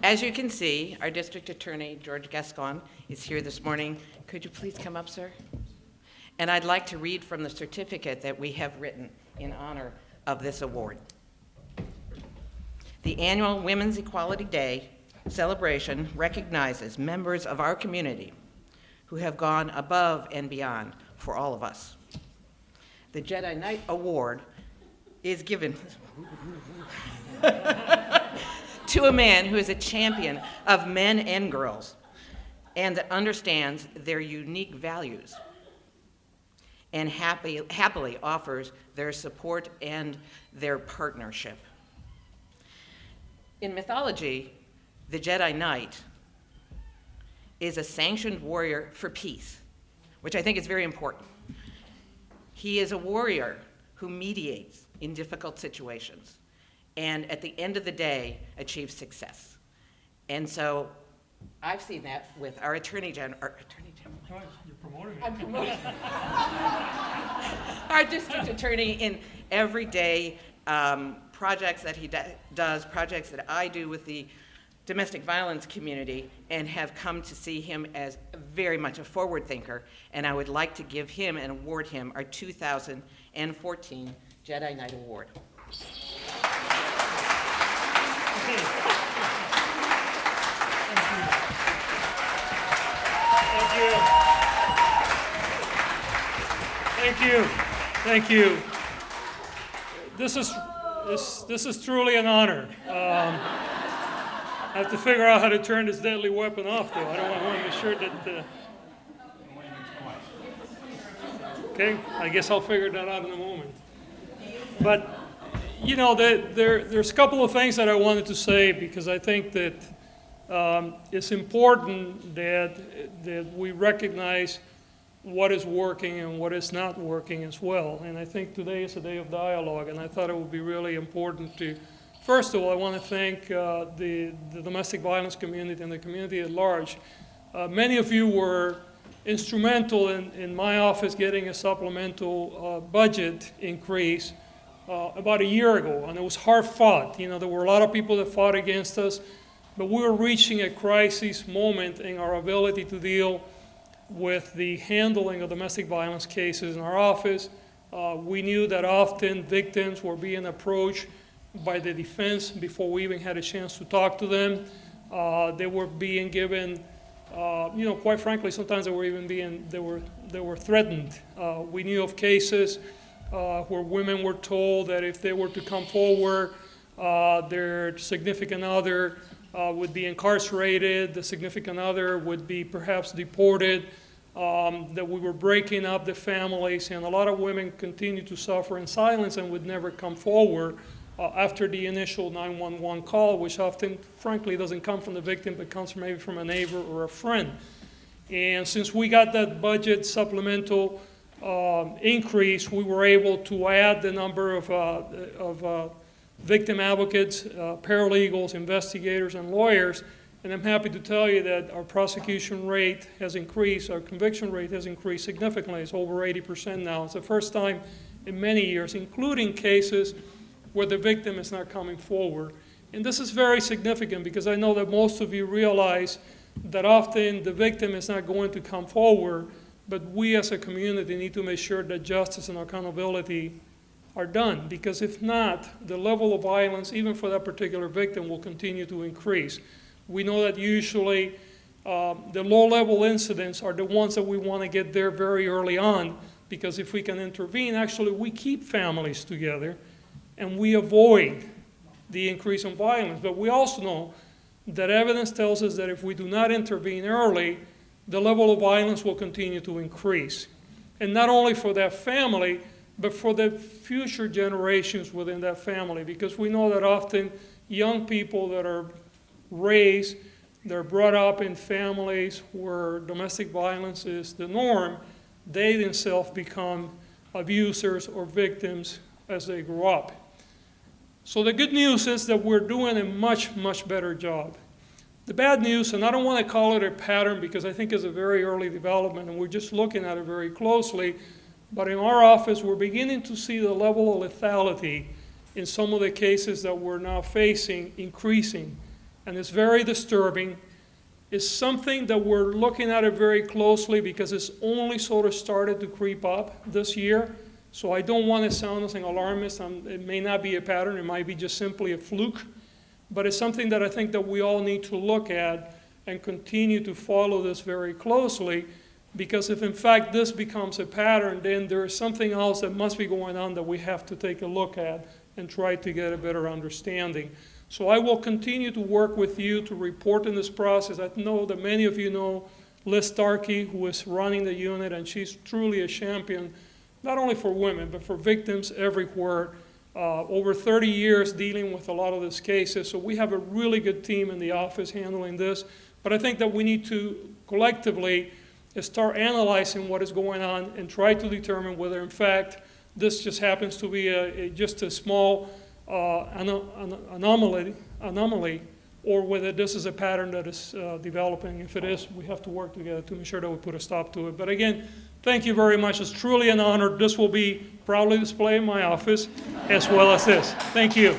As you can see, our district attorney, George Cascon, is here this morning. Could you please come up, sir? And I'd like to read from the certificate that we have written in honor of this award. The annual Women's Equality Day celebration recognizes members of our community who have gone above and beyond for all of us. The Jedi Knight Award is given to a man who is a champion of men and girls and that understands their unique values and happily offers their support and their partnership. In mythology, the Jedi Knight is a sanctioned warrior for peace, which I think is very important. He is a warrior who mediates in difficult situations and at the end of the day achieves success. And so I've seen that with our Attorney General. You're promoting me. I'm promoting our district attorney in everyday projects that he does, projects that I do with the domestic violence community, and have come to see him as very much a forward thinker. And I would like to give him and award him our 2014 Jedi Knight Award. Thank you. This is truly an honor. I have to figure out how to turn this deadly weapon off, though. I want to make sure that. Okay, I guess I'll figure that out in a moment. But you know, there's a couple of things that I wanted to say, because I think that it's important that we recognize what is working and what is not working as well. And I think today is a day of dialogue, and I thought it would be really important to, first of all, I want to thank the domestic violence community and the community at large. Many of you were instrumental in my office getting a supplemental budget increase about a year ago, and it was hard fought. You know, there were a lot of people that fought against us, but we were reaching a crisis moment in our ability to deal with the handling of domestic violence cases in our office. We knew that often victims were being approached by the defense before we even had a chance to talk to them. They were being given, you know, quite frankly, sometimes they were threatened. We knew of cases where women were told that if they were to come forward, their significant other would be incarcerated, the significant other would be perhaps deported, that we were breaking up the families, and a lot of women continued to suffer in silence and would never come forward after the initial 911 call, which often, frankly, doesn't come from the victim, but comes maybe from a neighbor or a friend. And since we got that budget supplemental increase, we were able to add the number of victim advocates, paralegals, investigators, and lawyers. And I'm happy to tell you that our prosecution rate has increased, our conviction rate has increased significantly. It's over 80% now. It's the first time in many years, including cases where the victim is not coming forward. And this is very significant, because I know that most of you realize that often the victim is not going to come forward, but we as a community need to make sure that justice and accountability are done, because if not, the level of violence, even for that particular victim, will continue to increase. We know that usually the low-level incidents are the ones that we want to get there very early on, because if we can intervene, actually we keep families together and we avoid the increase in violence. But we also know that evidence tells us that if we do not intervene early, the level of violence will continue to increase. And not only for that family, but for the future generations within that family, because we know that often young people that are raised, they're brought up in families where domestic violence is the norm, they themselves become abusers or victims as they grow up. So the good news is that we're doing a much, much better job. The bad news, and I don't want to call it a pattern because I think it's a very early development and we're just looking at it very closely, but in our office we're beginning to see the level of lethality in some of the cases that we're now facing increasing. and it's very disturbing. It's something that we're looking at it very closely because it's only sort of started to creep up this year. So I don't want to sound as an alarmist. It may not be a pattern. It might be just simply a fluke. But it's something that I think that we all need to look at and continue to follow this very closely, because if in fact this becomes a pattern, then there's something else that must be going on that we have to take a look at and try to get a better understanding. So I will continue to work with you to report in this process. I know that many of you know Liz Starkey, who is running the unit, and she's truly a champion, not only for women, but for victims everywhere. Over 30 years dealing with a lot of these cases. So we have a really good team in the office handling this. But I think that we need to collectively start analyzing what is going on and try to determine whether, in fact, this just happens to be just a small anomaly, or whether this is a pattern that is developing. If it is, we have to work together to make sure that we put a stop to it. But again, thank you very much. It's truly an honor. This will be proudly displayed in my office as well as this. Thank you.